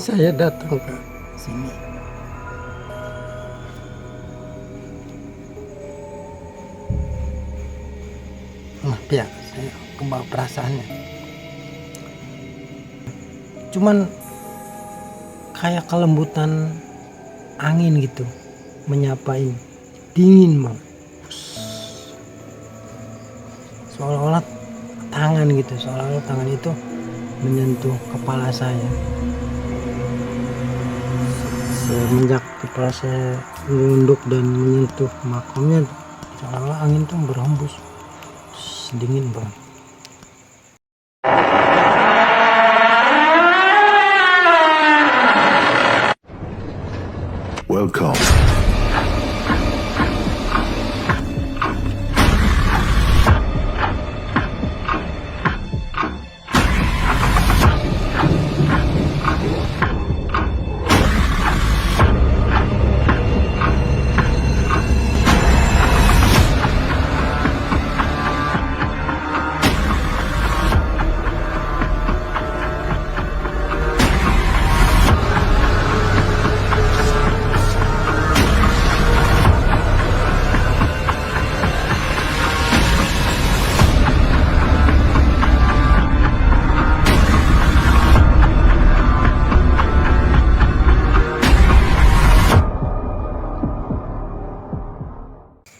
saya datang ke sini. Maaf ya, saya kebawa perasaannya. Cuman kayak kelembutan angin gitu menyapa ini, dingin banget. Seolah-olah tangan gitu, seolah-olah tangan itu menyentuh kepala saya. Semenjak kepala saya menunduk dan menyentuh makamnya, seolah-olah angin tuh berhembus, dingin banget. Welcome.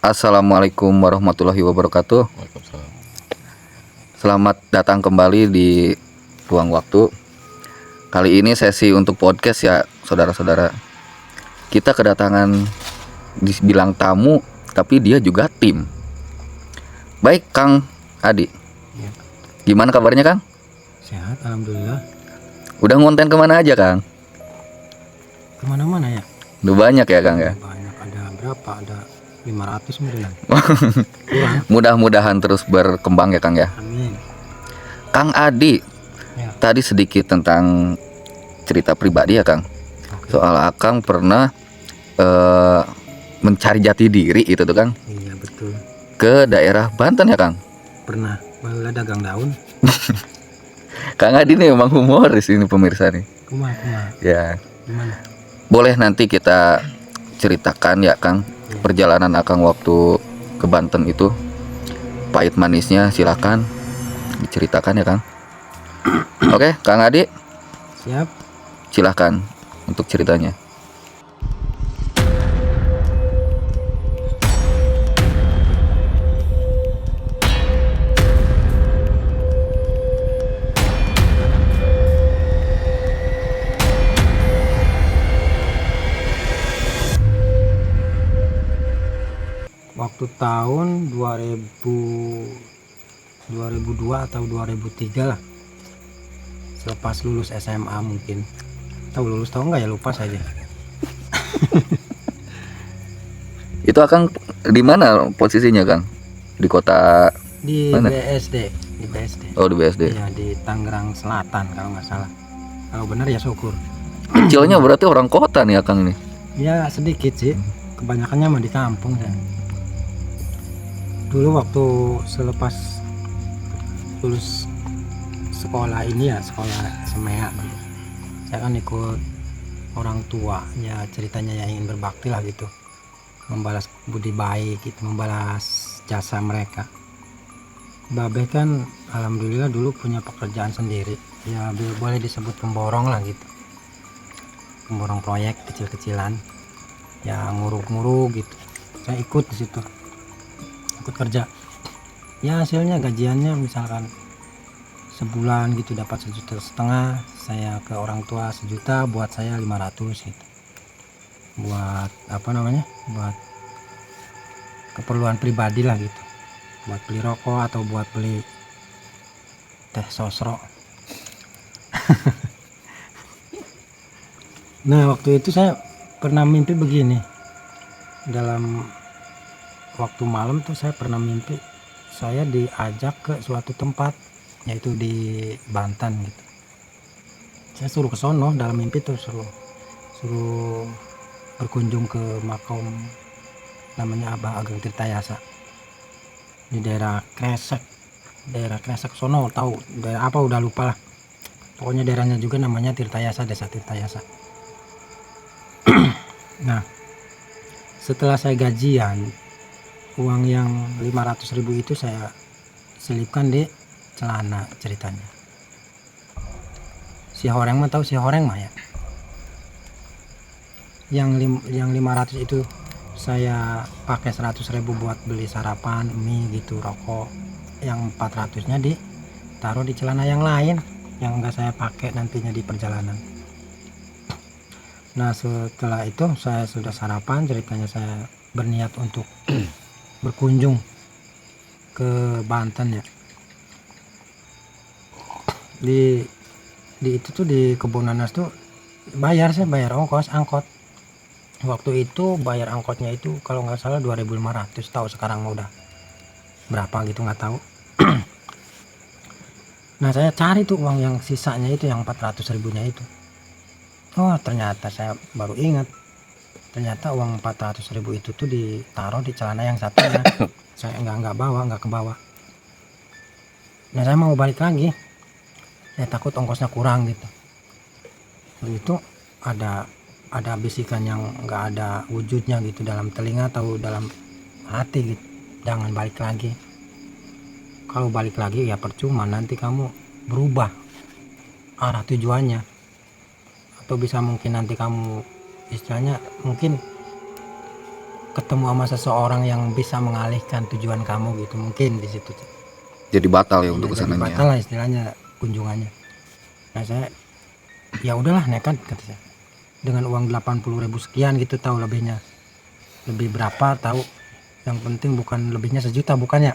Assalamualaikum warahmatullahi wabarakatuh. Selamat datang kembali di Ruang Waktu. Kali ini sesi untuk podcast ya saudara-saudara. Kita kedatangan dibilang tamu, tapi dia juga tim. Baik Kang Adi, gimana kabarnya Kang? Sehat, alhamdulillah. Udah ngonten kemana aja Kang? Kemana-mana ya? Udah banyak ya Kang ya? Banyak, ada berapa? Ada 500 mungkin. Mudah-mudahan terus berkembang ya Kang ya. Amin. Kang Adi, Ya. tadi sedikit tentang cerita pribadi ya Kang. Oke. Soal Akang pernah mencari jati diri itu tuh Kang, Iya betul. ke daerah Banten ya Kang. Pernah bala dagang daun. Kang Adi nih memang humoris ini pemirsa nih. Kuma. Ya, Gimana? boleh nanti kita ceritakan ya Kang perjalanan Akang waktu ke Banten itu, pahit manisnya silakan diceritakan ya Kang. Oke, Kang Adi Siap. silahkan untuk ceritanya. Waktu tahun 2002 atau 2003 lah. Selepas lulus SMA mungkin. Tahu lulus tahu nggak ya, lupa saja. Itu Akang di mana posisinya Kang? Di kota Di mana? BSD, di BSD. Oh di BSD. Iya, di Tangerang Selatan kalau nggak salah. Kalau benar ya syukur. Kecilnya berarti orang kota nih Akang ini. Ya sedikit sih. Kebanyakannya mah di kampung ya. Dulu waktu selepas lulus sekolah ini ya, sekolah semea, saya kan ikut orang tua ya, ceritanya ya ingin berbakti lah gitu, membalas budi baik gitu, membalas jasa mereka. Babe kan alhamdulillah dulu punya pekerjaan sendiri ya, boleh disebut pemborong lah gitu, pemborong proyek kecil-kecilan ya, nguruk-nguruk gitu. Saya ikut di situ, ikut kerja ya, hasilnya gajiannya misalkan sebulan gitu dapat 1,5 juta, saya ke orang tua 1 juta, buat saya 500 gitu, buat apa namanya, buat keperluan pribadi lah gitu, buat beli rokok atau buat beli teh sosro. Nah waktu itu saya pernah mimpi begini, dalam waktu malam tuh saya pernah mimpi saya diajak ke suatu tempat, yaitu di Banten gitu. Saya suruh ke sono dalam mimpi tuh, suruh berkunjung ke makam namanya Abah Ageng Tirtayasa di daerah Kresek sono, tahu daerah apa udah lupa lah. Pokoknya daerahnya juga namanya Tirtayasa, desa Tirtayasa. Nah, setelah saya gajian, uang yang 500.000 itu saya selipkan di celana ceritanya. Si horeng mah tahu si horeng mah ya. Yang 500 itu saya pakai 100.000 buat beli sarapan, mie gitu, rokok. Yang 400-nya ditaruh di celana yang lain yang enggak saya pakai nantinya di perjalanan. Nah, setelah itu saya sudah sarapan, ceritanya saya berniat untuk berkunjung ke Banten ya. Di itu tuh di Kebun Nanas tuh saya bayar ongkos angkot. Waktu itu bayar angkotnya itu kalau nggak salah 2.500, tahu sekarang udah berapa gitu nggak tahu. Nah, saya cari tuh uang yang sisanya itu, yang 400.000-nya itu. Oh, ternyata saya baru ingat, ternyata uang 400.000 itu tuh ditaruh di celana yang satunya. Saya nggak ke bawah. Nah, saya mau balik lagi, saya takut ongkosnya kurang gitu. Lalu itu ada bisikan yang nggak ada wujudnya gitu dalam telinga atau dalam hati gitu, jangan balik lagi. Kalau balik lagi ya percuma, nanti kamu berubah arah tujuannya, atau bisa mungkin nanti kamu istilahnya mungkin ketemu sama seseorang yang bisa mengalihkan tujuan kamu gitu, mungkin di situ. Jadi batal ya untuk Jadi kesananya. batal lah istilahnya kunjungannya. Nah, saya ya udahlah, nekat kata saya. Dengan uang 80.000 sekian gitu, tahu lebihnya lebih berapa tahu, yang penting bukan lebihnya sejuta, bukannya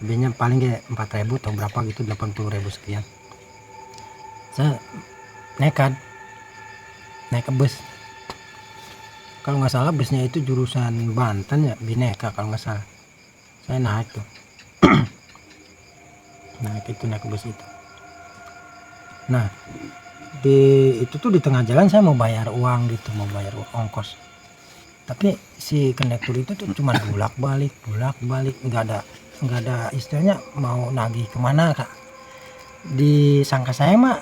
lebihnya paling kayak 4.000 atau berapa gitu, 80.000 sekian. Saya nekat naik ke bus, kalau nggak salah busnya itu jurusan Banten ya, Bineka kalau nggak salah. Saya naik tuh naik ke bus itu. Nah, itu tuh di tengah jalan saya mau bayar uang gitu, mau bayar ongkos, tapi si kondektur itu tuh cuma bolak balik nggak ada istilahnya mau nagih kemana kak. Disangka saya mah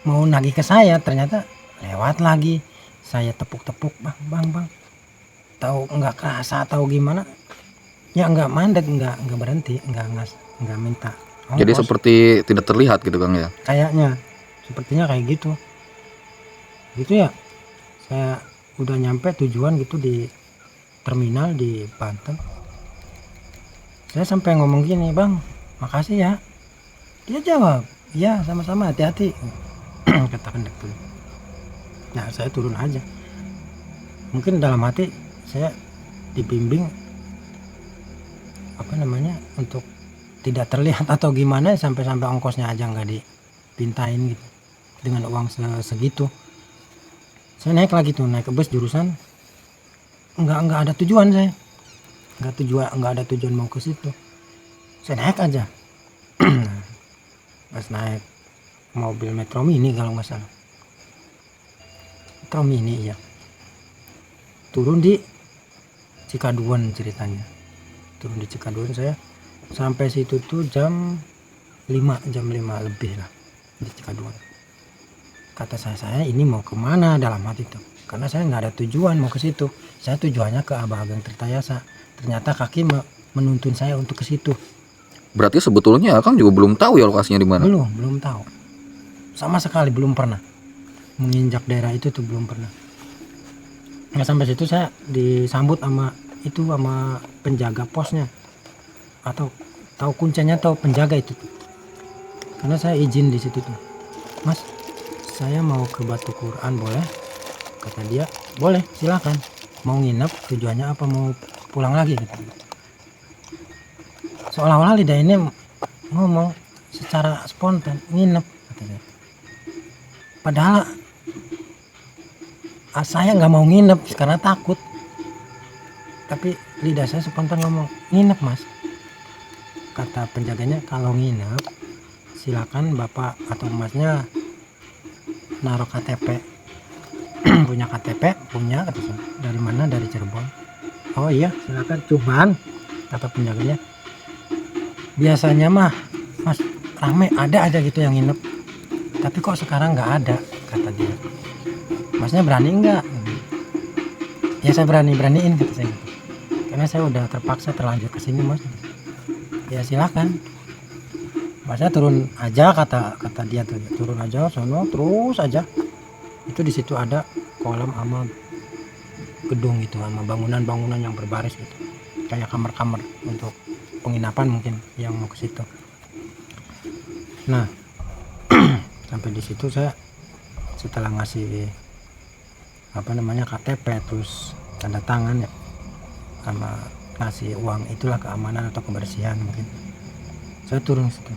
mau nagih ke saya, ternyata lewat lagi. Saya tepuk bang, tahu nggak kerasa atau gimana ya, nggak mandek, nggak berhenti, nggak minta ongkos. Jadi seperti tidak terlihat gitu Kang ya. Kayaknya sepertinya kayak gitu ya. Saya udah nyampe tujuan gitu di terminal di Banten. Saya sampai ngomong gini, bang makasih ya. Dia jawab, iya sama-sama, hati-hati. Kata kondektur. Nah, saya turun aja. Mungkin dalam hati saya dibimbing untuk tidak terlihat atau gimana, sampai ongkosnya aja nggak dipintain gitu dengan uang segitu. Saya naik lagi tuh, naik ke bus jurusan nggak ada tujuan, saya nggak ada tujuan mau ke situ. Saya naik aja. Pas naik mobil Metro Mini kalau nggak salah, Metro Mini ya, turun di Cikaduan ceritanya. Turun di Cikaduan, saya sampai situ tuh jam 5 lebih lah di Cikaduan. Kata saya ini mau kemana dalam hati tuh, karena saya nggak ada tujuan mau ke situ. Saya tujuannya ke Abah Ageng Tirtayasa. Ternyata kaki menuntun saya untuk ke situ. Berarti sebetulnya Kang juga belum tahu ya lokasinya di mana? Belum tahu. Sama sekali belum pernah menginjak daerah itu tuh, belum pernah. Nah, sampai situ saya disambut sama penjaga posnya, atau tahu kuncinya, tahu penjaga itu tuh. Karena saya izin di situ tuh. Mas, saya mau ke Batu Quran, boleh? Kata dia, boleh, silakan. Mau nginep, tujuannya apa, mau pulang lagi gitu. Seolah-olah lidah ini ngomong secara spontan, nginep kata dia. Padahal saya nggak mau nginep karena takut, tapi lidah saya spontan ngomong, nginep mas. Kata penjaganya, kalau nginep silakan bapak atau masnya naruh KTP. Punya KTP? Punya, kata saya. Dari mana? Dari Cirebon. Oh iya, silakan. Cuman kata penjaganya, biasanya mah mas rame, ada aja gitu yang nginep. tapi kok sekarang nggak ada, kata dia. Masnya berani nggak? Ya saya beraniin, kata saya gitu. Karena saya udah terpaksa terlanjur ke sini mas. Ya silakan. Masnya turun aja, kata dia tuh, turun aja sono terus aja. Itu di situ ada kolam sama gedung itu, sama bangunan yang berbaris gitu, kayak kamar-kamar untuk penginapan mungkin yang mau ke situ. Nah sampai di situ saya setelah ngasih KTP terus tanda tangan ya, sama ngasih uang itulah keamanan atau kebersihan mungkin, saya turun situ.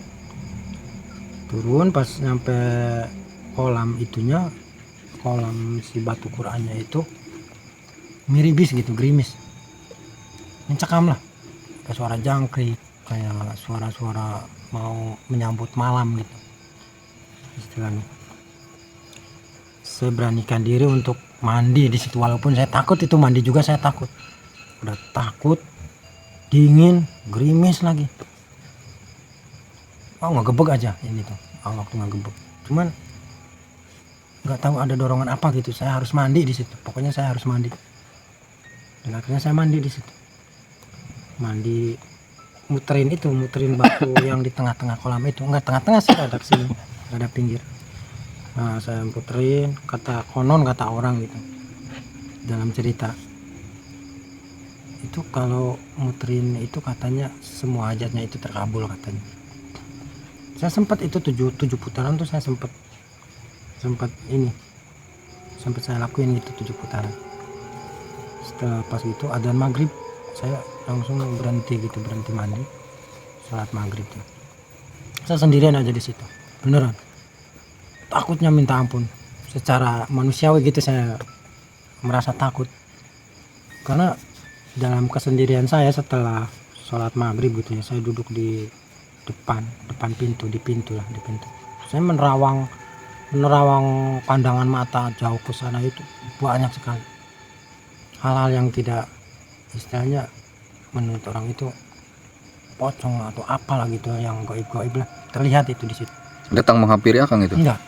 Pas nyampe kolam itunya, kolam si batu Qur'annya itu miribis gitu, gerimis, mencekam lah, kayak suara jangkrik, kayak suara-suara mau menyambut malam gitu istilahnya. Saya beranikan diri untuk mandi di situ, walaupun saya takut, itu mandi juga saya takut, udah takut, dingin, gerimis lagi. Ngegebek aja ini tuh, waktu ngegebek. Cuman nggak tahu ada dorongan apa gitu, saya harus mandi di situ. Pokoknya saya harus mandi. Dan akhirnya saya mandi di situ. Mandi, muterin batu yang di tengah-tengah kolam itu. Enggak tengah-tengah sih, ada kesini, ada pinggir. Nah saya puterin, kata orang gitu dalam cerita itu, kalau muterin itu katanya semua hajatnya itu terkabul katanya. Saya sempat itu 7 putaran tuh, saya sempat saya lakuin gitu 7 putaran. Setelah pas itu adzan maghrib, saya langsung berhenti mandi, sholat maghrib tuh. Saya sendirian aja di situ, beneran takutnya minta ampun. Secara manusiawi gitu saya merasa takut, karena dalam kesendirian saya setelah sholat maghrib gitu ya, saya duduk di depan pintu, di pintu. Saya menerawang pandangan mata jauh ke sana, itu banyak sekali hal-hal yang tidak, istilahnya menurut orang itu pocong atau apalah gitu, yang gaib lah, terlihat itu di situ. Datang menghampiri akang itu? Enggak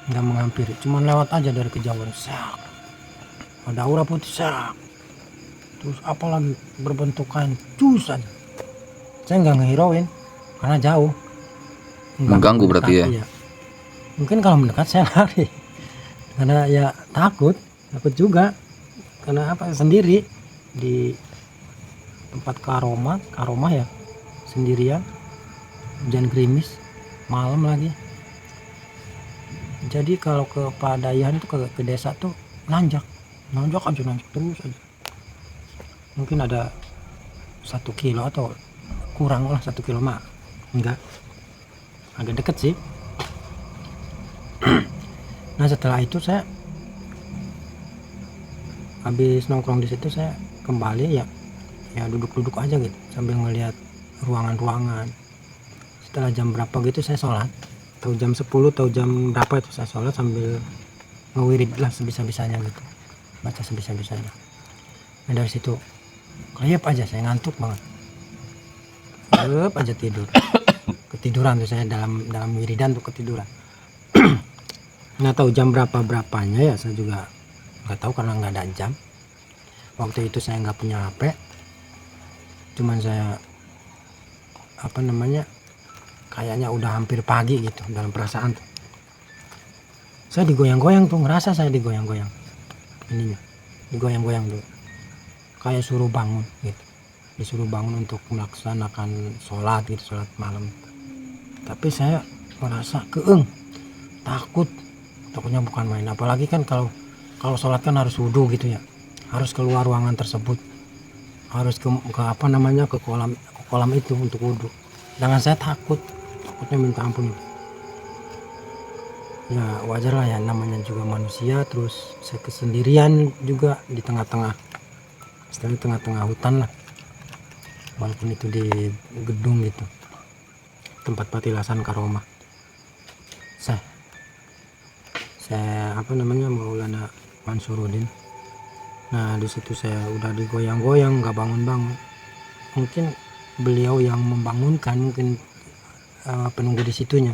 menghampiri, cuma lewat aja dari kejauhan, sak, ada aura putih, sak, terus apalagi berbentukan cus aja. Saya nggak ngehirauin karena jauh, mengganggu berarti ya? Mungkin kalau mendekat saya lari, karena ya takut juga, karena sendiri di tempat karomah ya, sendirian, hujan gerimis, malam lagi. Jadi kalau ke Padayan itu, ke desa tuh nanjak terus aja. Mungkin ada 1 kilo atau kurang lah, 1 kilo mah enggak, agak deket sih. Nah setelah itu saya habis nongkrong di situ, saya kembali ya duduk aja gitu sambil ngelihat ruangan. Setelah jam berapa gitu saya sholat, atau jam 10 atau jam berapa itu saya sholat sambil ngewirid lah sebisa-bisanya gitu, baca sebisa-bisanya. Nah dari situ kelihap aja, saya ngantuk banget, kelihap aja ketiduran tuh saya, dalam wiridan tuh ketiduran. Nggak tahu jam berapanya ya, saya juga nggak tahu karena nggak ada jam. Waktu itu saya nggak punya HP, cuman saya kayaknya udah hampir pagi gitu dalam perasaan tuh. Saya digoyang-goyang tuh, ngerasa saya digoyang-goyang tuh, kayak suruh bangun gitu, disuruh bangun untuk melaksanakan sholat gitu, sholat malam. Tapi saya merasa takutnya bukan main. Apalagi kan kalau sholat kan harus wudhu gitu ya, harus keluar ruangan tersebut, harus ke kolam itu untuk wudhu. Jangan saya takutnya minta ampun. Ya wajar lah ya, namanya juga manusia. Terus saya kesendirian juga di tengah-tengah hutan lah, walaupun itu di gedung gitu, tempat patilasan karomah. Saya Maulana Mansuruddin. Nah di situ saya udah digoyang-goyang, nggak bangun-bangun. Mungkin beliau yang membangunkan, mungkin penunggu di situnya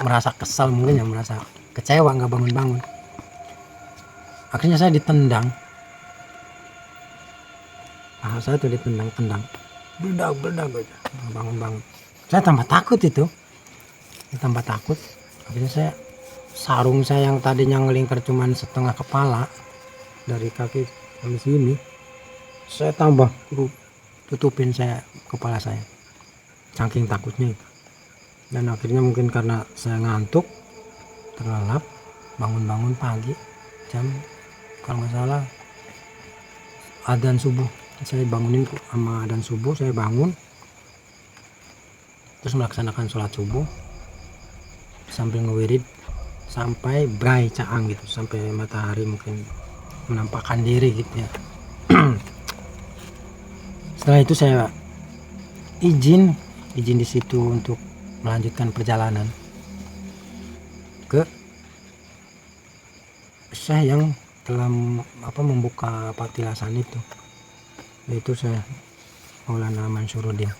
merasa kesal, mungkin ya merasa kecewa nggak bangun-bangun. Akhirnya saya ditendang, saya tuh ditendang, beledak aja, bangun-bangun. Saya tambah takut itu, akhirnya saya sarung saya yang tadinya ngelingkar cuman setengah kepala dari kaki sampai sini, saya tambah tutupin saya kepala saya, saking takutnya itu. Dan akhirnya mungkin karena saya ngantuk, terlelap, bangun-bangun pagi jam kalau nggak salah adzan subuh, saya bangunin sama adzan subuh. Saya bangun terus melaksanakan sholat subuh sambil ngewirid sampai brai caang gitu, sampai matahari mungkin menampakkan diri gitu ya. Setelah itu saya izin di situ untuk melanjutkan perjalanan ke Syekh yang telah membuka patilasan itu, yaitu saya Maulana Mansyuruddin.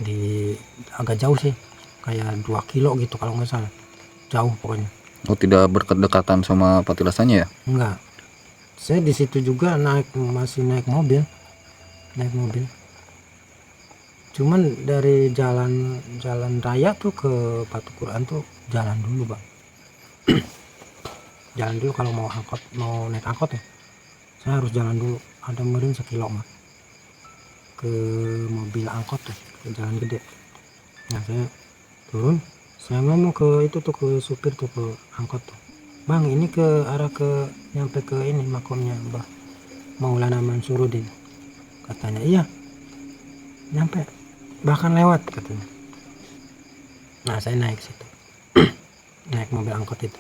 Di agak jauh sih, kayak 2 kilo gitu kalau nggak salah, jauh pokoknya. Oh, tidak berdekatan sama patilasannya ya? Enggak, saya di situ juga masih naik mobil. Cuman dari jalan raya tuh ke Batu Quran tuh jalan dulu bang. Jalan dulu kalau mau naik angkot ya, saya harus jalan dulu, ada meureun 1 kilo mah ke mobil angkot tuh, ke jalan gede. Nah saya turun, saya ngomong ke itu tuh, ke supir tuh, ke angkot tuh, bang ini ke arah ke nyampe ke ini makomnya Mbah Maulana Mansyuruddin. Katanya iya nyampe, bahkan lewat katanya. Nah saya naik situ naik mobil angkot itu.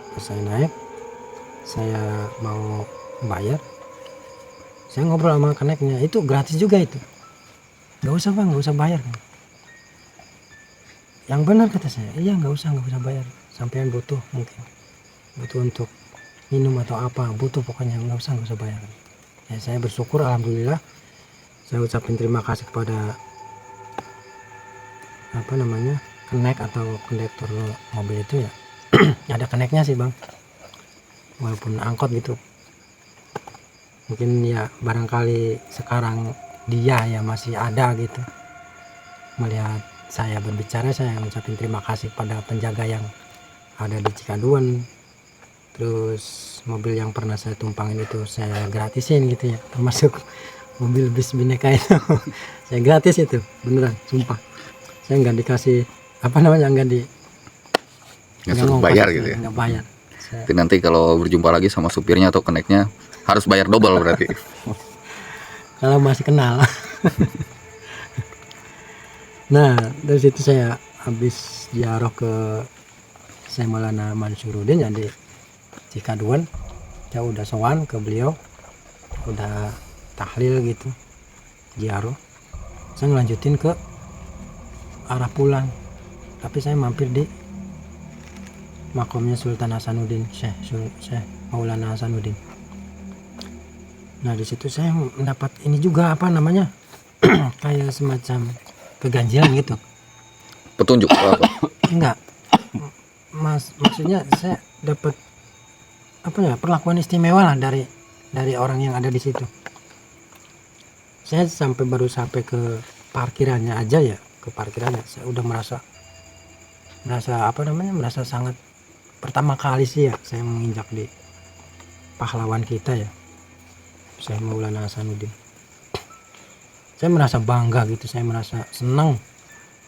Pas saya naik, saya mau bayar, saya ngobrol sama keneknya, itu gratis juga itu, nggak usah bang, nggak usah bayar. Yang benar kata saya, iya nggak usah bayar, sampean butuh, mungkin butuh untuk minum atau apa, butuh pokoknya, nggak usah bayar. Ya saya bersyukur, alhamdulillah. Saya ucapin terima kasih kepada kenek atau kondektor mobil itu ya. Ada keneknya sih bang, walaupun angkot gitu. Mungkin ya barangkali sekarang dia ya masih ada gitu, melihat saya berbicara, saya ngucapin terima kasih pada penjaga yang ada di Cikaduan. Terus mobil yang pernah saya tumpangin itu saya gratisin gitu ya, termasuk mobil bis Bhinneka itu. Saya gratis itu, beneran, sumpah. Saya nggak dikasih nggak Suruh bayar gitu ya? nggak bayar. Jadi nanti kalau berjumpa lagi sama supirnya atau keneknya harus bayar double berarti. Kalau masih kenal. Nah dari situ saya habis ziarah ke Syekh Maulana Mansyuruddin ya di Cikaduan. Saya udah sowan ke beliau, udah tahlil gitu, ziarah. Saya ngelanjutin ke arah pulang, tapi saya mampir di makomnya Sultan Hasanuddin, Syekh Maulana Hasanuddin. Nah di situ saya mendapat ini juga kayak semacam keganjilan gitu. Petunjuk atau apa? Enggak, maksudnya saya dapat perlakuan istimewa lah dari orang yang ada di situ. Saya baru sampai ke parkirannya aja ya, saya udah merasa sangat, pertama kali sih ya saya menginjak di pahlawan kita ya, Syekh Maulana Hasanuddin. Saya merasa bangga gitu, saya merasa senang,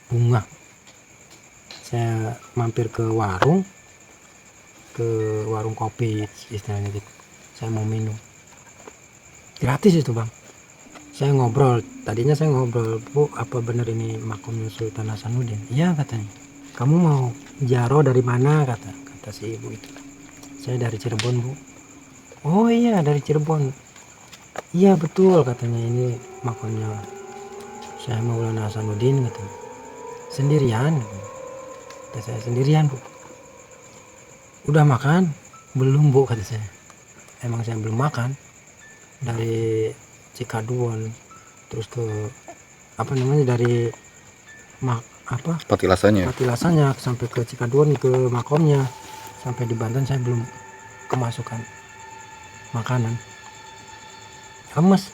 bunga. Saya mampir ke warung kopi istilahnya gitu, saya mau minum, gratis itu bang. Saya ngobrol, bu apa benar ini makomnya Sultan Hasanuddin? Iya katanya. Kamu mau jaro dari mana, kata si ibu itu. Saya dari Cirebon bu. Oh iya dari Cirebon. Iya betul katanya, ini makomnya Syekh Maulana Hasanuddin katanya. Sendirian? Kata saya sendirian bu. Udah makan? Belum bu kata saya. Emang saya belum makan. Dari Cikaduan terus ke dari Patilasannya. petilasannya sampai ke Cikadun, ke makomnya, sampai di Banten saya belum kemasukan makanan. Lemes,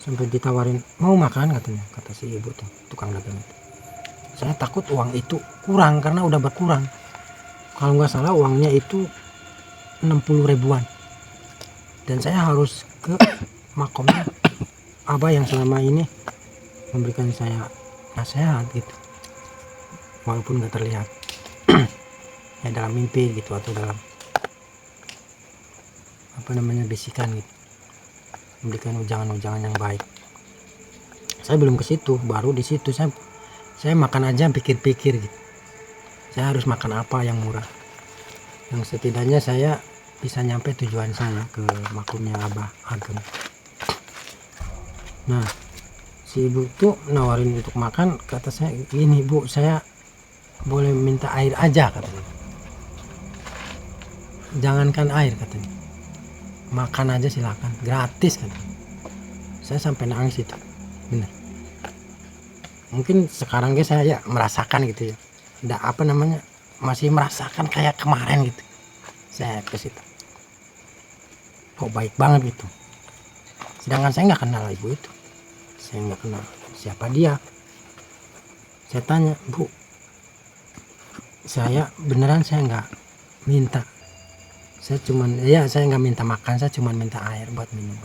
sampai ditawarin mau makan katanya, kata si ibu tuh tukang dagang itu. Saya takut uang itu kurang karena udah berkurang. Kalau nggak salah uangnya itu 60 ribuan, dan saya harus ke makomnya abah yang selama ini memberikan saya nasihat gitu, walaupun nggak terlihat ya dalam mimpi gitu, atau dalam bisikan gitu, memberikan ujangan-ujangan yang baik. Saya belum ke situ, baru di situ saya makan aja pikir-pikir gitu, saya harus makan apa yang murah, yang setidaknya saya bisa nyampe tujuan saya ke makomnya Abah Ageng. Nah, si ibu tuh nawarin untuk makan, kata saya gini, Bu, saya boleh minta air aja katanya. Jangankan air katanya, makan aja silakan, gratis katanya. Saya sampai nangis itu, bener. Mungkin sekarang guys saya merasakan gitu ya, masih merasakan kayak kemarin gitu. Saya ke situ, kok baik banget gitu. Sedangkan saya nggak kenal ibu itu, saya nggak kenal siapa dia. Saya tanya, Bu, saya beneran saya nggak minta, saya nggak minta makan, saya cuma minta air buat minum.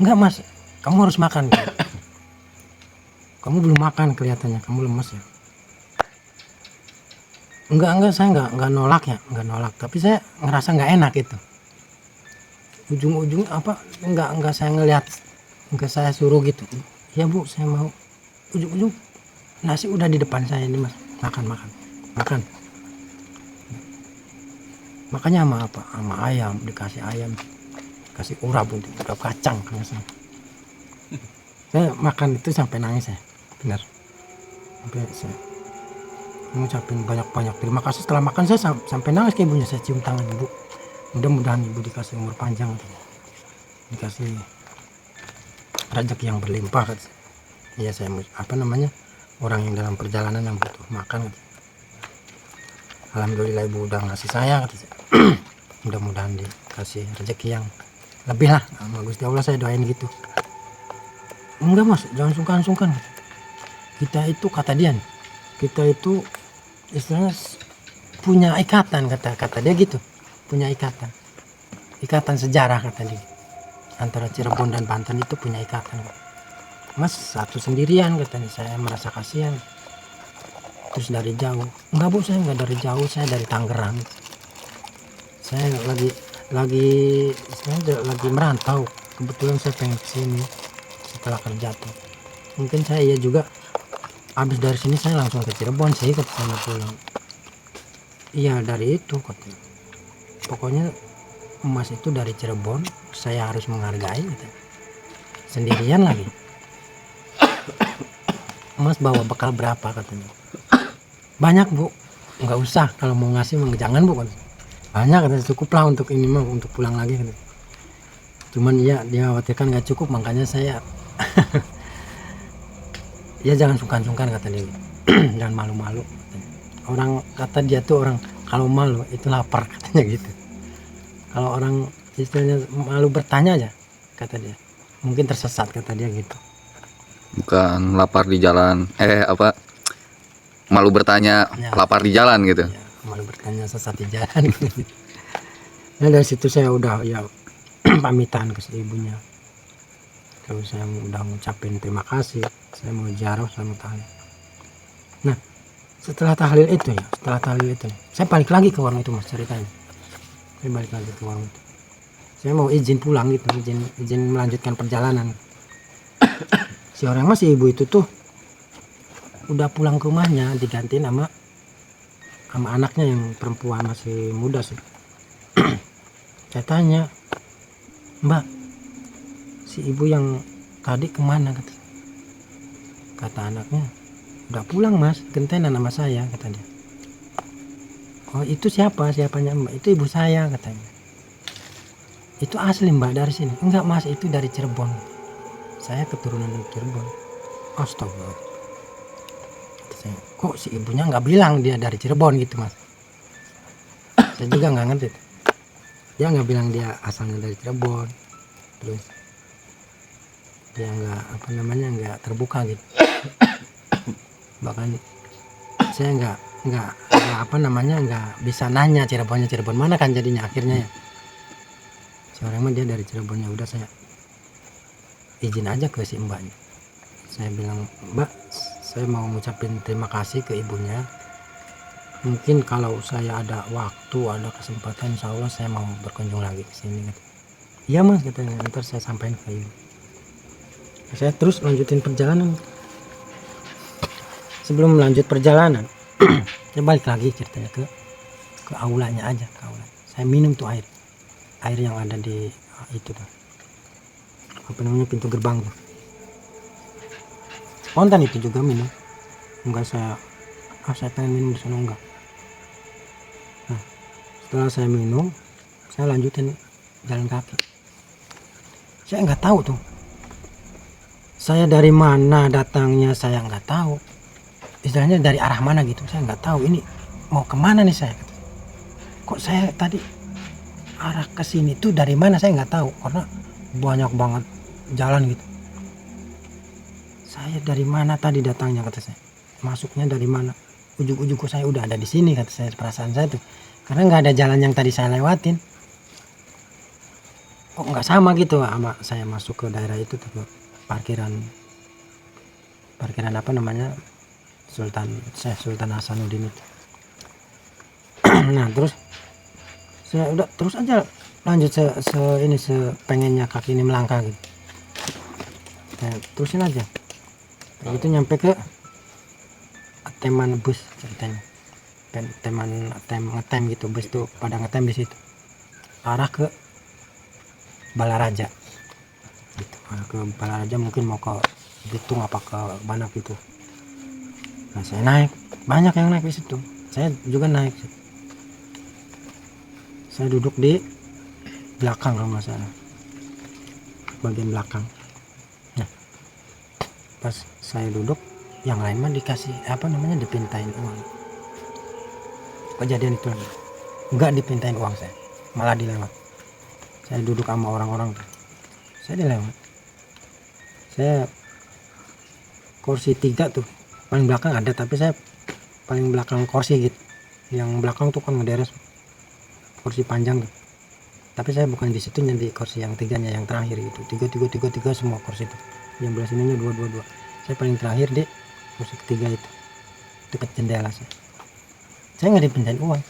Enggak Mas, kamu harus makan. Kamu belum makan kelihatannya, kamu lemes ya. Enggak, saya nggak nolak, tapi saya ngerasa nggak enak itu. Ujung-ujung enggak saya ngelihat, enggak saya suruh gitu. Ya Bu, saya mau. Ujung-ujung nasi udah di depan saya ini Mas, makan. Makanya sama apa? Sama ayam, dikasih ayam, kasih urap kacang kan saya makan itu sampai nangis saya, benar. Sampai saya mengucapin banyak terima kasih. Setelah makan saya sampai nangis ke ibunya, saya cium tangan ibu. Mudah-mudahan ibu dikasih umur panjang, dikasih rezeki yang berlimpah. Ya saya orang yang dalam perjalanan yang butuh makan. Alhamdulillah ibu udah ngasih saya, mudah-mudahan dikasih rezeki yang lebih lah sama Gusti Allah, saya doain gitu. Enggak Mas, jangan sungkan-sungkan. Kita itu, kata dia, kita itu istilahnya punya ikatan, kata dia gitu, punya ikatan sejarah, kata dia, antara Cirebon dan Banten itu punya ikatan. Mas satu sendirian, katanya. Saya merasa kasihan, terus dari jauh. Enggak Bu, saya enggak dari jauh, saya dari Tangerang. Saya lagi merantau, kebetulan saya pengen kesini setelah kerja tuh. Mungkin saya juga habis dari sini saya langsung ke Cirebon sih, katanya pulang. Iya dari itu, katanya. Pokoknya Mas itu dari Cirebon, saya harus menghargai gitu. Sendirian lagi. Mas bawa bekal berapa, katanya. Banyak Bu, nggak usah, kalau mau ngasih jangan Bu, katanya. Banyak, katanya, cukup lah untuk ini mah, untuk pulang lagi, katanya. Cuman dia khawatirkan nggak cukup, makanya saya ya jangan sungkan-sungkan, kata dia. Jangan malu-malu, katanya. Orang, kata dia tuh, orang kalau malu itu lapar, katanya gitu. Kalau orang istilahnya malu bertanya aja, kata dia, mungkin tersesat, kata dia gitu. Bukan lapar di jalan, malu bertanya ya, lapar di jalan gitu ya, malu bertanya sesat di jalan gitu. Nah dari situ saya udah pamitan ke ibunya. Terus saya udah ngucapin terima kasih, saya mau ziarah sama tahlil. Nah setelah tahlil itu saya balik lagi ke warung itu Mas, ceritanya. Saya balik lagi ke warung itu, saya mau izin pulang gitu, izin melanjutkan perjalanan. Si orang Mas, si ibu itu tuh udah pulang ke rumahnya, digantiin sama anaknya yang perempuan, masih muda sih. Saya tanya, Mbak, si ibu yang tadi kemana, kata anaknya. Udah pulang Mas, gentenan sama saya, kata dia. Oh itu siapanya Mbak? Itu ibu saya, katanya. Itu asli Mbak dari sini? Enggak Mas, itu dari Cirebon, saya keturunan dari Cirebon. Astaga. Kata saya, kok si ibunya nggak bilang dia dari Cirebon gitu mas. Saya juga nggak ngerti. Dia nggak bilang dia asalnya dari Cirebon. Terus dia nggak terbuka gitu. Bahkan saya nggak bisa nanya Cirebon mana kan jadinya akhirnya ya. Si orang mah dia dari Cirebon, ya udah saya izin aja ke si mbaknya. Saya bilang, Mbak, saya mau ngucapin terima kasih ke ibunya. Mungkin kalau saya ada waktu, ada kesempatan, insya Allah saya mau berkunjung lagi ke sini. Iya mas, katanya, ntar saya sampaikan ke ibu. Saya terus lanjutin perjalanan. Sebelum melanjut perjalanan, saya balik lagi ceritanya ke aulanya aja, ke aula. Saya minum tuh air yang ada di itu tuh, apa namanya, pintu gerbang tuh. Spontan itu juga minum, enggak saya pengen minum di sana, enggak. Nah, setelah saya minum, saya lanjutin jalan kaki. Saya nggak tahu tuh, saya dari mana datangnya, saya nggak tahu. Istilahnya dari arah mana gitu, saya nggak tahu ini mau kemana nih saya. Kok saya tadi arah ke sini tuh dari mana, saya nggak tahu karena banyak banget jalan gitu. Saya dari mana tadi datangnya, kata saya. Masuknya dari mana? Ujung-ujungku saya udah ada di sini, kata saya. Perasaan saya tuh, karena nggak ada jalan yang tadi saya lewatin. Kok nggak sama gitu sama saya masuk ke daerah itu tuh, ke parkiran apa namanya, Sultan Hasanuddin itu. Nah terus saya udah terus aja lanjut sepengennya kaki ini melangkah gitu. Saya terusin aja. Itu nyampe ke teman bus ceritanya. Ngetem gitu, bus tuh pada ngetem di situ. Arah ke Balaraja. Gitu. Arah ke Balaraja, mungkin mau ke Bitung apa ke mana gitu. Nah, saya naik, banyak yang naik di situ. Saya juga naik. Saya duduk di belakang kalau nggak salah, bagian belakang. Nah, pas saya duduk, yang lain mah dikasih dipintain uang. Kejadian itu lagi, nggak dipintain uang, saya malah dilewat. Saya duduk sama orang-orang, saya dilewat. Saya kursi 3 tuh, paling belakang ada, tapi saya paling belakang kursi gitu. Yang belakang tuh kan ngederes kursi panjang tuh. Tapi saya bukan di situ, di kursi yang 3-nya, yang terakhir gitu. Tiga semua kursi itu. Yang belah sininya 2. Saya paling terakhir di kursi ketiga itu, dekat jendela saya. Saya nggak dipindahin uang.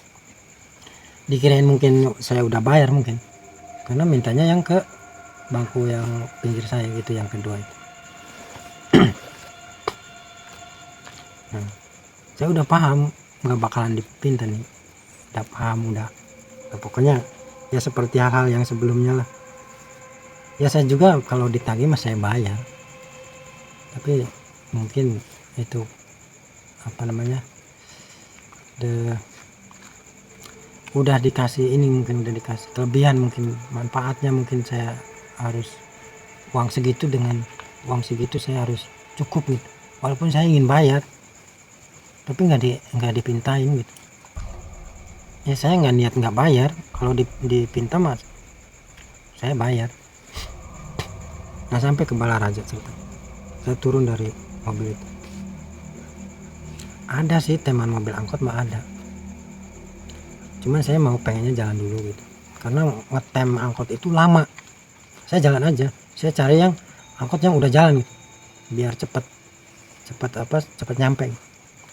Dikirain mungkin saya udah bayar mungkin, karena mintanya yang ke bangku yang pinggir saya gitu, yang kedua itu. Nah, saya udah paham nggak bakalan dipinta nih, udah paham udah. Nah, pokoknya ya seperti hal-hal yang sebelumnya lah. Ya saya juga kalau ditagih mas saya bayar, tapi mungkin itu udah dikasih ini, mungkin udah dikasih kelebihan, mungkin manfaatnya, mungkin saya harus uang segitu, dengan uang segitu saya harus cukup gitu. Walaupun saya ingin bayar, tapi nggak dipintain gitu. Ya saya nggak niat nggak bayar, kalau dipinta mas saya bayar. Nah sampai ke Balaraja cerita, saya turun dari mobil itu. Ada sih teman mobil angkot mah ada, cuman saya mau pengennya jalan dulu gitu, karena ngetem angkot itu lama. Saya jalan aja, saya cari yang angkot yang udah jalan gitu, biar cepet nyampe.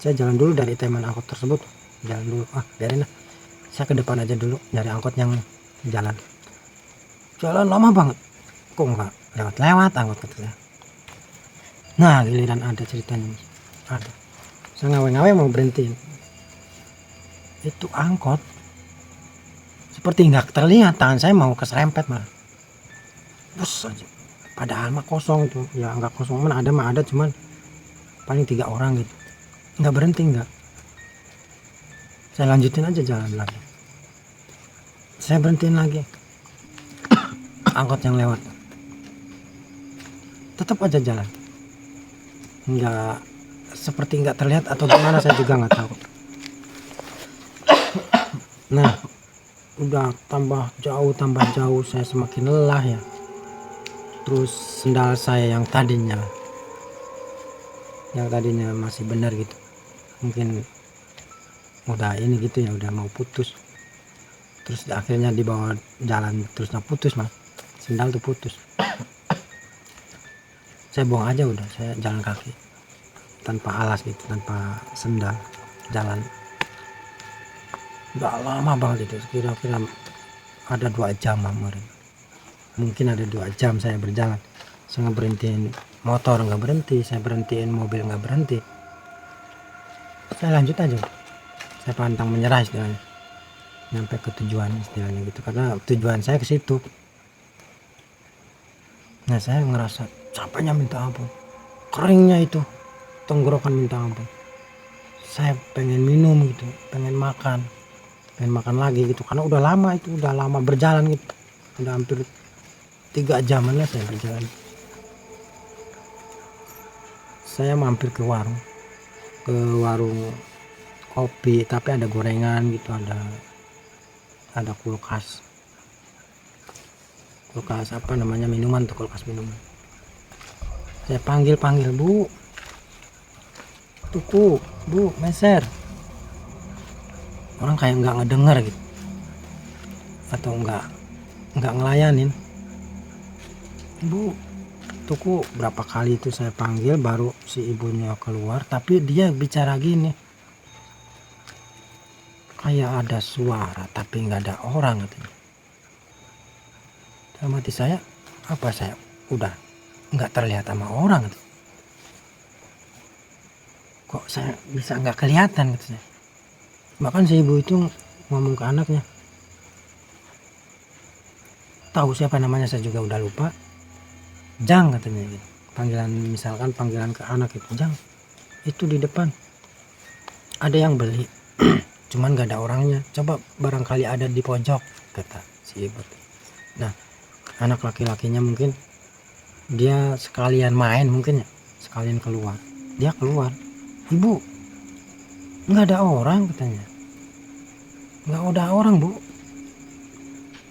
Saya jalan dulu dari teman angkot tersebut, jalan dulu, biarin lah, saya ke depan aja dulu nyari angkot yang jalan lama banget, kok nggak lewat angkot, kata saya. Nah giliran ada ceritanya, ada saya ngawe-ngawe mau berhentiin, itu angkot seperti nggak terlihat, tangan saya mau keserempet malah, bus aja. Padahal mah kosong itu, ya nggak kosong, mana ada cuman paling 3 orang gitu, nggak berhenti, nggak. Saya lanjutin aja jalan lagi, saya berhentiin lagi. Angkot yang lewat tetap aja jalan. nggak seperti nggak terlihat atau gimana, saya juga nggak tahu. Nah, udah tambah jauh saya semakin lelah ya. Terus sendal saya yang tadinya masih benar gitu, mungkin udah ini gitu ya, udah mau putus. Terus akhirnya dibawa jalan terusnya putus mas, sendal tuh putus. Saya buang aja, udah saya jalan kaki tanpa alas gitu, tanpa sendal jalan. Udah lama banget itu, kira-kira ada 2 jam kemarin. Mungkin ada 2 jam saya berjalan. Saya berhentiin motor nggak berhenti, saya berhentiin mobil nggak berhenti. Saya lanjut aja, saya pantang menyerah istilahnya, nyampe ke tujuan istilahnya gitu, karena tujuan saya ke situ. Nah, saya ngerasa capeknya minta ampun, keringnya itu tenggorokan minta ampun. Saya pengen minum gitu, pengen makan lagi gitu, karena udah lama berjalan gitu, udah hampir 3 jaman lah saya berjalan. Saya mampir ke warung kopi, tapi ada gorengan gitu, ada kulkas apa namanya, minuman tuh, kulkas minuman. Saya panggil, bu, tuku, bu, meser. Orang kayak nggak ngedenger gitu, atau nggak ngelayanin. Bu, tuku. Berapa kali itu saya panggil, baru si ibunya keluar, tapi dia bicara gini, kayak ada suara tapi nggak ada orang katanya. Dalam hati saya, apa saya udah nggak terlihat sama orang gitu, kok saya bisa nggak kelihatan gitu saya. Bahkan si ibu itu ngomong ke anaknya, tahu siapa namanya saya juga udah lupa, Jang katanya gitu. Misalkan panggilan ke anak itu, Jang, itu di depan ada yang beli cuman gak ada orangnya, coba barangkali ada di pojok, kata si ibu. Nah, anak laki-lakinya mungkin dia sekalian main, mungkin ya, sekalian keluar. Dia keluar, ibu, nggak ada orang katanya, nggak ada orang bu.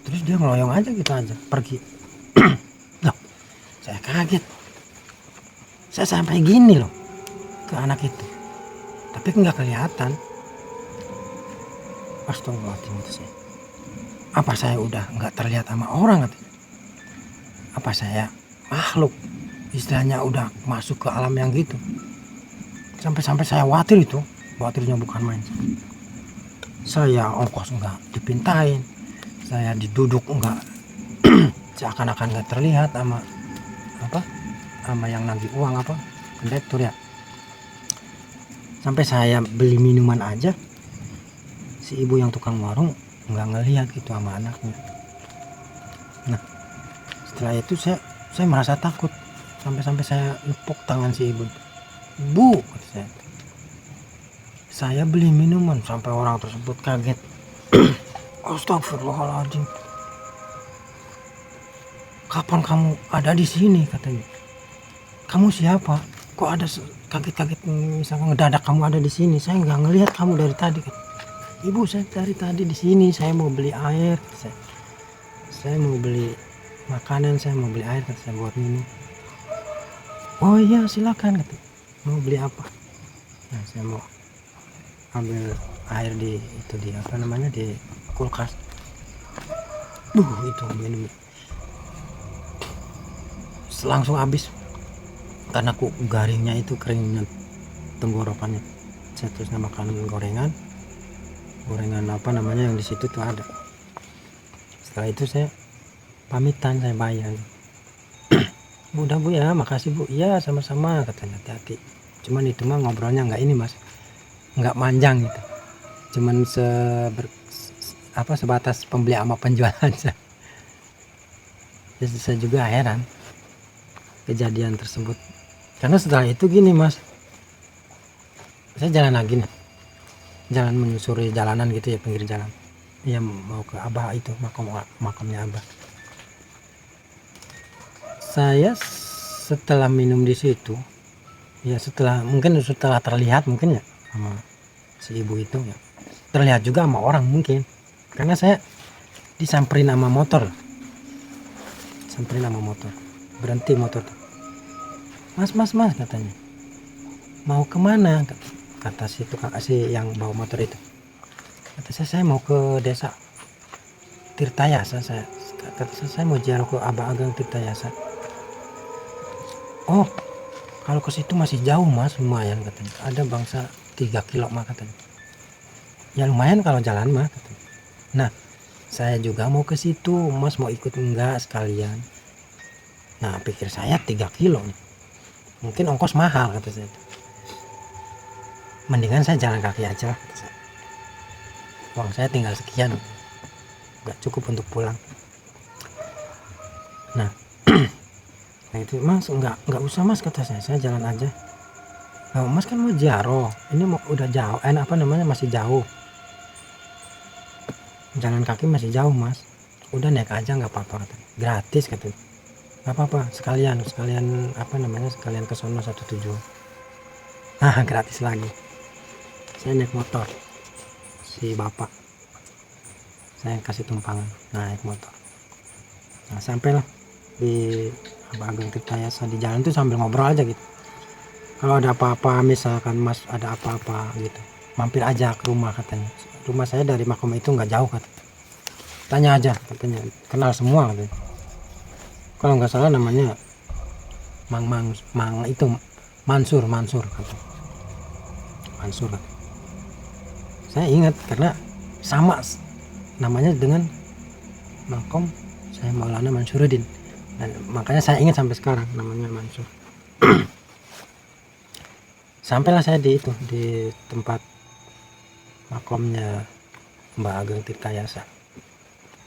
Terus dia ngeloyong aja gitu aja pergi. Loh, saya kaget, saya sampai gini loh ke anak itu, tapi nggak kelihatan. Astagfirullahaladzim, itu saya, apa saya udah nggak terlihat sama orang katanya? Apa saya makhluk istilahnya udah masuk ke alam yang gitu? Sampai saya khawatir, itu khawatirnya bukan main. Saya ongkos enggak dipintain, saya diduduk enggak seakan-akan nggak terlihat sama yang nagih uang kondektur ya. Sampai saya beli minuman aja, si ibu yang tukang warung nggak ngelihat gitu sama anaknya. Nah, setelah itu saya merasa takut, sampai saya nepuk tangan si ibu. Bu, kata saya beli minuman, sampai orang tersebut kaget. Astagfirullahaladzim, kapan kamu ada di sini, katanya. Kamu siapa? Kok ada kaget-kaget, misalkan ngedadak kamu ada di sini? Saya nggak ngelihat kamu dari tadi, kata. Ibu, saya dari tadi di sini, saya mau beli air, saya mau beli makanan, saya mau beli air, kata saya, buat minum. Oh iya, silakan, kata. Mau beli apa? Nah, saya mau ambil air di kulkas. Itu minum langsung habis, karena garingnya itu, keringnya tenggorokannya. Saya terusnya makan gorengan yang di situ tuh ada. Setelah itu saya pamitan, saya bayar. Udah bu ya, makasih bu. Iya sama-sama, katanya, hati-hati. Cuman itu mah ngobrolnya nggak ini mas, nggak manjang gitu, cuman sebatas pembeli sama penjual aja. Jadi saya juga heran kejadian tersebut, karena setelah itu gini mas, saya jalan lagi nih, jalan menyusuri jalanan gitu ya, pinggir jalan ya, mau ke Abah itu, makamnya Abah. Saya setelah minum di situ, ya setelah terlihat mungkin ya sama si ibu itu ya, terlihat juga sama orang mungkin, karena saya disamperin sama motor, berhenti motor tuh. Mas katanya, mau kemana, kata si tukang si yang bawa motor itu. Kata saya mau ke desa Tirtayasa, kata saya mau ziarah ke Abah Ageng Tirtayasa. Oh, kalau ke situ masih jauh mas, lumayan katanya, ada bangsa 3 kilo mah katanya. Ya lumayan kalau jalan mah katanya. Nah saya juga mau ke situ, mas mau ikut enggak sekalian? Nah pikir saya 3 kilo nih, mungkin ongkos mahal kata saya. Mendingan saya jalan kaki aja, kata saya. Uang saya tinggal sekian, nggak cukup untuk pulang. Nah, nah itu mas nggak usah mas kata saya jalan aja. Nah, mas kan mau ziarah, ini mau udah jauh, masih jauh. Jalan kaki masih jauh mas, udah naik aja nggak apa-apa, gratis katanya. Nggak apa-apa, sekalian sekalian ke sono satu tujuan. Gratis lagi. Saya naik motor, si bapak saya kasih tumpangan naik motor. Nah sampailah di Abah Ageng Tirtayasa. Di jalan tuh sambil ngobrol aja gitu, kalau ada apa-apa, misalkan mas ada apa-apa gitu, mampir aja ke rumah katanya. Rumah saya dari makom itu nggak jauh katanya, tanya aja katanya, kenal semua katanya. Kalau nggak salah namanya itu Mansur katanya. Mansur katanya. Saya ingat karena sama namanya dengan makom saya, Maulana Mansuruddin. Dan makanya saya ingat sampai sekarang namanya Mansur. Sampailah saya di tempat makomnya Mbah Ageng Tirtayasa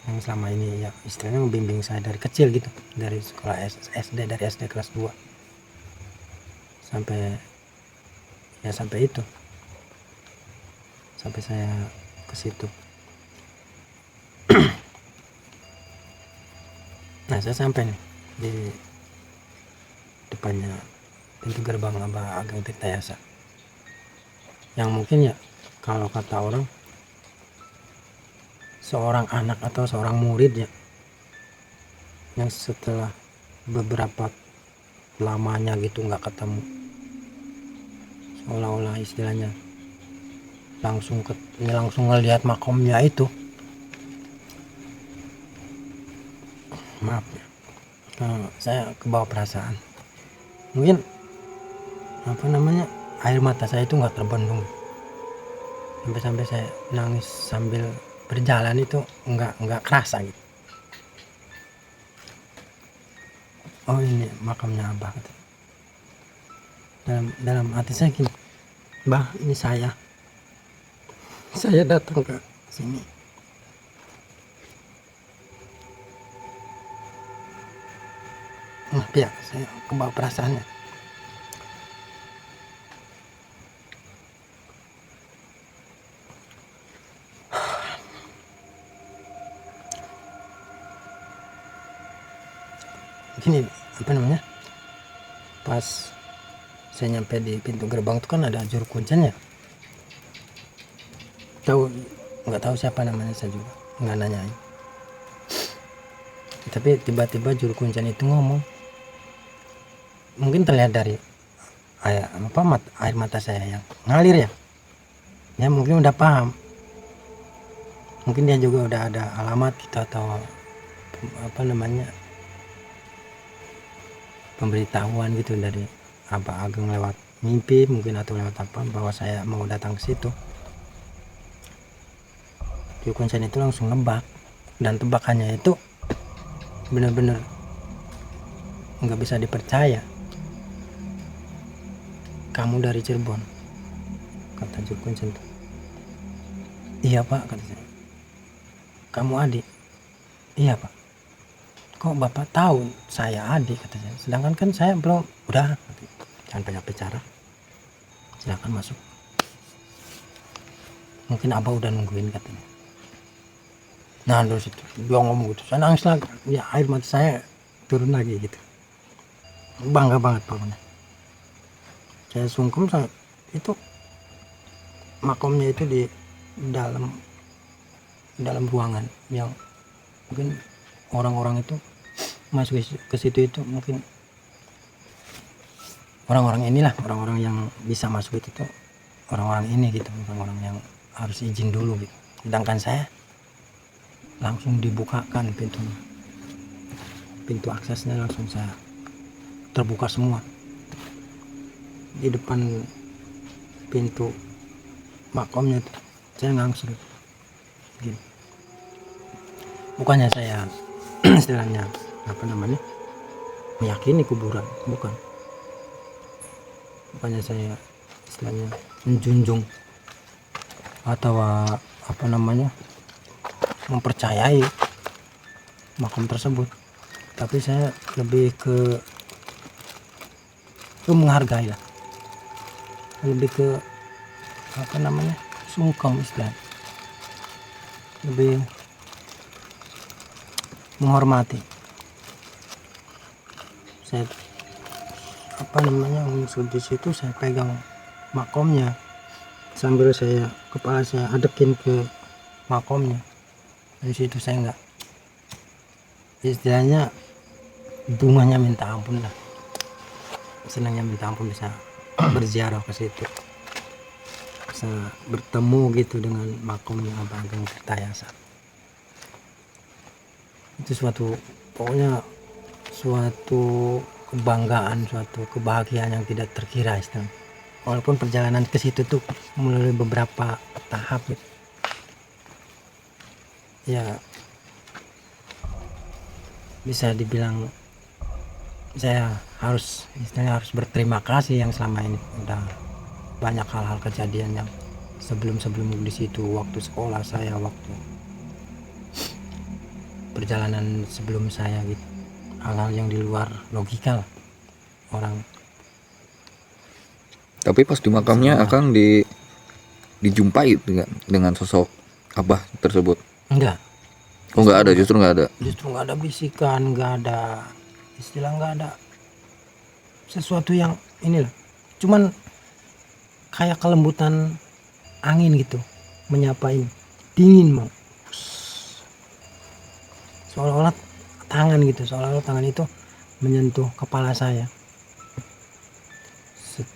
yang selama ini ya istilahnya membimbing saya dari kecil gitu, dari sekolah SD, dari SD kelas 2 sampai itu, sampai saya ke situ. Nah saya sampai nih di depannya pintu gerbang Abah Ageng Tirtayasa, yang mungkin ya kalau kata orang seorang anak atau seorang murid ya, yang setelah beberapa lamanya gitu nggak ketemu, seolah-olah istilahnya langsung ngelihat makomnya itu. Maaf ya, saya kebawa perasaan, mungkin air mata saya itu nggak terbendung, sampai saya nangis sambil berjalan itu nggak kerasa gitu. Oh ini makamnya Abah gitu. Dalam hati saya gini, Bah ini saya datang ke sini ya, saya kebawa perasaannya. Gini pas saya nyampe di pintu gerbang itu kan ada juru kuncinya, nggak tahu siapa namanya, saya juga nggak nanyain. Tapi tiba-tiba juru kuncian itu ngomong, mungkin terlihat dari air mata saya yang ngalir ya mungkin udah paham, mungkin dia juga udah ada alamat gitu atau pemberitahuan gitu dari Abah Ageng lewat mimpi mungkin atau lewat apa, bahwa saya mau datang ke situ. Juru kuncian itu langsung nebak, dan tebakannya itu benar-benar nggak bisa dipercaya. Kamu dari Cirebon, kata juru kuncian itu. Iya pak, kata saya. Kamu adik? Iya pak. Kok bapak tahu saya adik, kata saya, sedangkan kan saya belum. Udah, jangan banyak bicara, silakan masuk, mungkin abah udah nungguin, katanya. Nah terus itu dia ngomong gitu, saya nangis lagi ya, air mata saya turun lagi gitu, bangga banget pokoknya. saya sungkem, itu makomnya itu di dalam ruangan yang mungkin orang-orang itu masuk ke situ, itu mungkin orang-orang inilah, orang-orang yang bisa masuk itu tuh orang-orang ini gitu, orang-orang yang harus izin dulu gitu. Sedangkan saya langsung dibukakan pintu aksesnya, langsung saya terbuka semua di depan pintu makomnya itu. Saya langsung gini. Bukannya saya istilahnya meyakini kuburan, bukannya saya istilahnya menjunjung atau mempercayai makom tersebut, tapi saya lebih ke menghargai lah, lebih ke sungkem istilahnya, lebih menghormati. Saya unsur di situ, saya pegang makomnya sambil kepala saya adekin ke makomnya. Dari situ saya enggak, istilahnya bunganya minta ampun lah, senangnya minta ampun bisa berziarah ke situ, bisa bertemu gitu dengan makomnya Abah Ageng Tirtayasa. Itu pokoknya suatu kebanggaan, suatu kebahagiaan yang tidak terkira istilahnya. Walaupun perjalanan ke situ tuh melalui beberapa tahap gitu. Ya bisa dibilang saya harus berterima kasih yang selama ini udah banyak hal-hal kejadian yang sebelum di situ, waktu sekolah saya, waktu perjalanan sebelum saya gitu, hal-hal yang di luar logika lah orang. Tapi pas di makamnya akan dijumpai dengan sosok Abah tersebut. Enggak. Oh, enggak ada, justru enggak ada. Justru enggak ada bisikan, enggak ada istilah, enggak ada sesuatu yang inilah. Cuman kayak kelembutan angin gitu menyapa ini. Dingin mau. Seolah-olah tangan itu menyentuh kepala saya.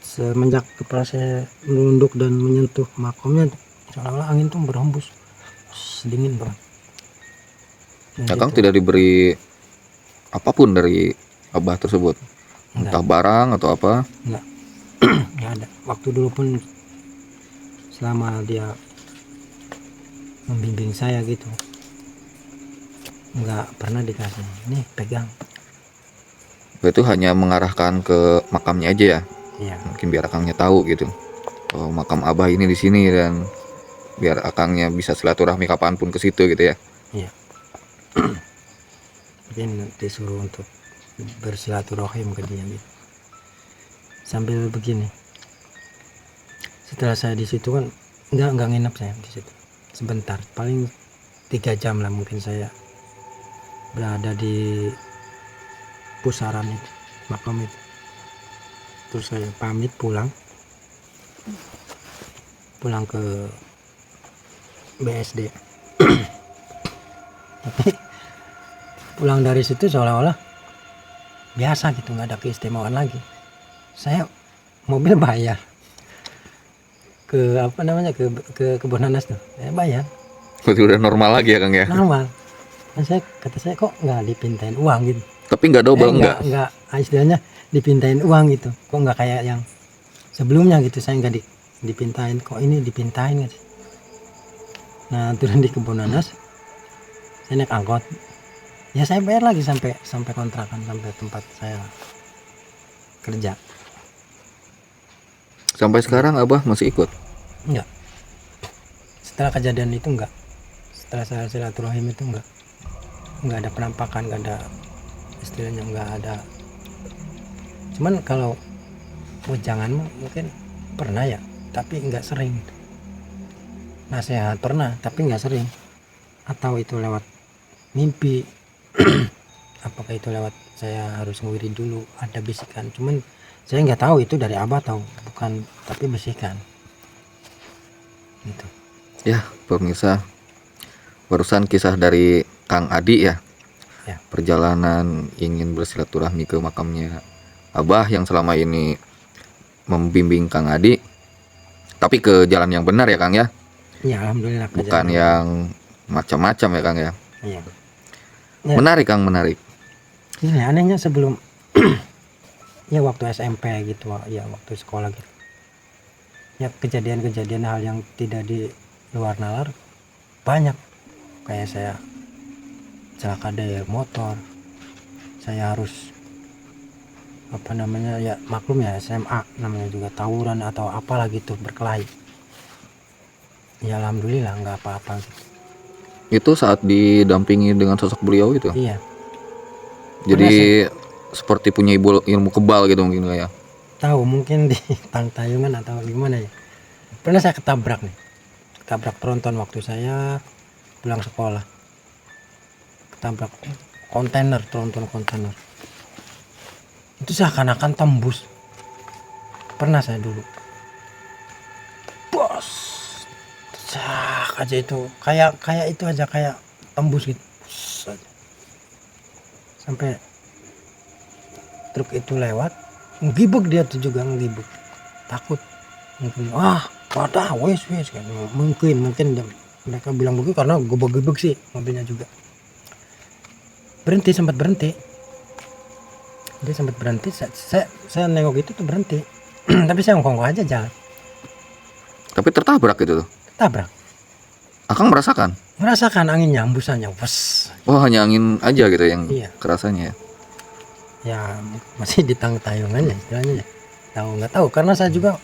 Semenjak kepala saya menunduk dan menyentuh makomnya, seolah-olah angin tuh berhembus, dingin banget. Akang tidak diberi apapun dari Abah tersebut, entah barang atau apa? Enggak. Enggak ada. Waktu dulu pun selama dia membimbing saya gitu, enggak pernah dikasih nih pegang. Itu hanya mengarahkan ke makamnya aja ya. Iya. Mungkin biar akangnya tahu gitu, oh makam Abah ini di sini, dan biar akangnya bisa silaturahmi kapanpun ke situ gitu ya. Iya. Mungkin disuruh untuk bersilaturahim ke dia gitu. Sambil begini, setelah saya di situ kan enggak nginep saya di situ. Sebentar, paling 3 jam lah mungkin saya berada di pusaran itu, makam itu. Terus saya pamit pulang ke BSD. Tapi pulang dari situ seolah-olah biasa gitu, nggak ada keistimewaan lagi. Saya mobil bayar ke ke Kebun Nanas tuh, saya bayar. Berarti udah normal lagi ya Kang ya. Normal. Dan kata saya kok nggak dipintain uang gitu. Tapi nggak double, nggak istilahnya dipintain uang gitu, kok nggak kayak yang sebelumnya gitu. Saya nggak dipintain, kok ini dipintain gitu. Nah turun di Kebun Nanas, saya naik angkot, ya saya bayar lagi sampai kontrakan, sampai tempat saya kerja. Sampai sekarang Abah masih ikut? Enggak. Setelah kejadian itu enggak. Setelah saya silaturahim itu enggak ada penampakan, enggak ada istilahnya, enggak ada. Cuman kalau jangan mungkin pernah ya, tapi enggak sering. Nasihat pernah, tapi enggak sering. Atau itu lewat mimpi. Apakah itu lewat saya harus ngewirid dulu, ada bisikan. Cuman Saya nggak tahu itu dari Abah atau bukan, tapi bisikan gitu. Ya, pemirsa, barusan kisah dari Kang Adi ya. Ya. Perjalanan ingin bersilaturahmi ke makamnya Abah yang selama ini membimbing Kang Adi, tapi ke jalan yang benar ya Kang ya. Ya alhamdulillah. Bukan yang macam-macam ya Kang ya. Iya. Ya. Menarik Kang, menarik. Ini anehnya sebelum ya waktu SMP gitu ya, waktu sekolah gitu ya, kejadian-kejadian hal yang tidak di luar nalar banyak. Kayak saya celaka dari motor, saya harus apa namanya ya, maklum ya SMA namanya juga tawuran atau apalah gitu, berkelahi. Ya alhamdulillah nggak apa-apa gitu. Itu saat didampingi dengan sosok beliau itu. Iya. Jadi seperti punya ilmu kebal gitu mungkin kayak. Tahu mungkin di tayungan atau gimana ya. Pernah saya ketabrak tronton waktu saya pulang sekolah. Ketabrak tronton kontainer. Itu seakan-akan tembus. Pernah saya dulu. Bos. Sak aja itu. Kayak itu aja, kayak tembus gitu. Sampai truk itu lewat, ngibuk dia tuh juga, ngibuk. Takut. Mungkin wadah wes kan. Mungkin mereka bilang begitu karena gebek-gebek sih mobilnya juga. Sempat berhenti. Dia sempat berhenti, saya nengok itu tuh berhenti. Tapi saya ngongkong aja jalan. Tapi tertabrak gitu tuh. Tabrak. Akang merasakan angin nyambusannya, wes. Oh, hanya angin aja gitu yang Iya. kerasanya ya. Ya masih di tayungannya istilahnya ya. Nggak tahu karena saya juga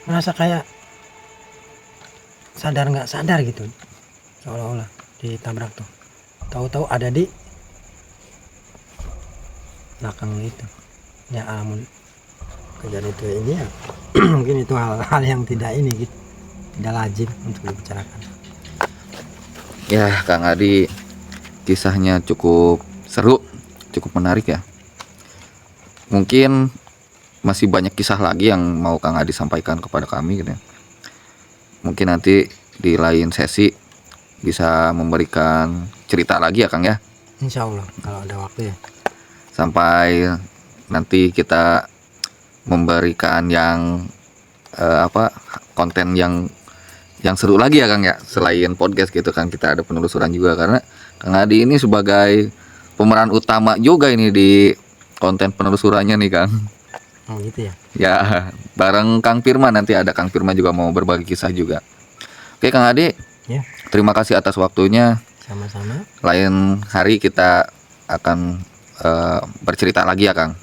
merasa kayak sadar nggak sadar gitu, seolah-olah ditabrak tuh. Tahu-tahu ada di belakang itu. Ya amun kejadian itu ini ya mungkin itu hal-hal yang tidak ini gitu, tidak lazim untuk dibicarakan. Ya, Kang Adi kisahnya cukup seru, cukup menarik ya. Mungkin masih banyak kisah lagi yang mau Kang Adi sampaikan kepada kami gitu ya. Mungkin nanti di lain sesi bisa memberikan cerita lagi ya Kang ya. Insya Allah kalau ada waktu ya. Sampai nanti kita memberikan yang konten yang seru lagi ya Kang ya. Selain podcast gitu kan, kita ada penelusuran juga karena Kang Adi ini sebagai pemeran utama juga ini di konten penelusurannya nih Kang. Oh gitu ya. Ya, bareng Kang Firman, nanti ada Kang Firman juga mau berbagi kisah juga. Oke Kang Adi, Ya. terima kasih atas waktunya. Sama-sama. Lain hari kita akan bercerita lagi ya Kang.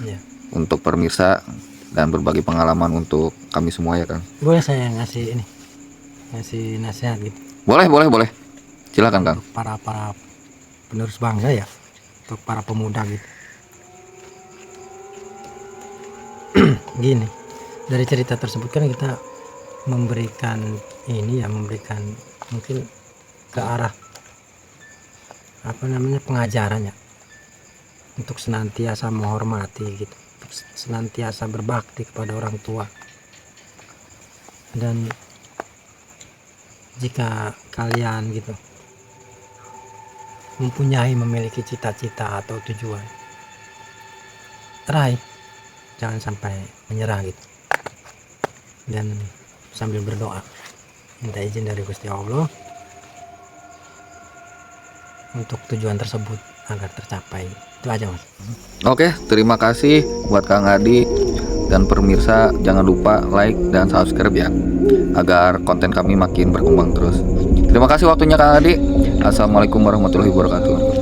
Ya. Untuk pemirsa dan berbagi pengalaman untuk kami semua ya Kang. Boleh saya ngasih nasihat gitu. Boleh. Silakan Kang. Para penerus bangsa ya, untuk para pemuda gitu. Gini, dari cerita tersebut kan kita memberikan mungkin ke arah pengajarannya untuk senantiasa menghormati gitu, senantiasa berbakti kepada orang tua. Dan jika kalian gitu memiliki cita-cita atau tujuan, raih, jangan sampai menyerah gitu. Dan sambil berdoa, minta izin dari Gusti Allah untuk tujuan tersebut agar tercapai. Itu aja Mas. Oke, terima kasih buat Kang Adi dan pemirsa. Jangan lupa like dan subscribe ya, agar konten kami makin berkembang terus. Terima kasih waktunya Kang Adi. Assalamualaikum warahmatullahi wabarakatuh.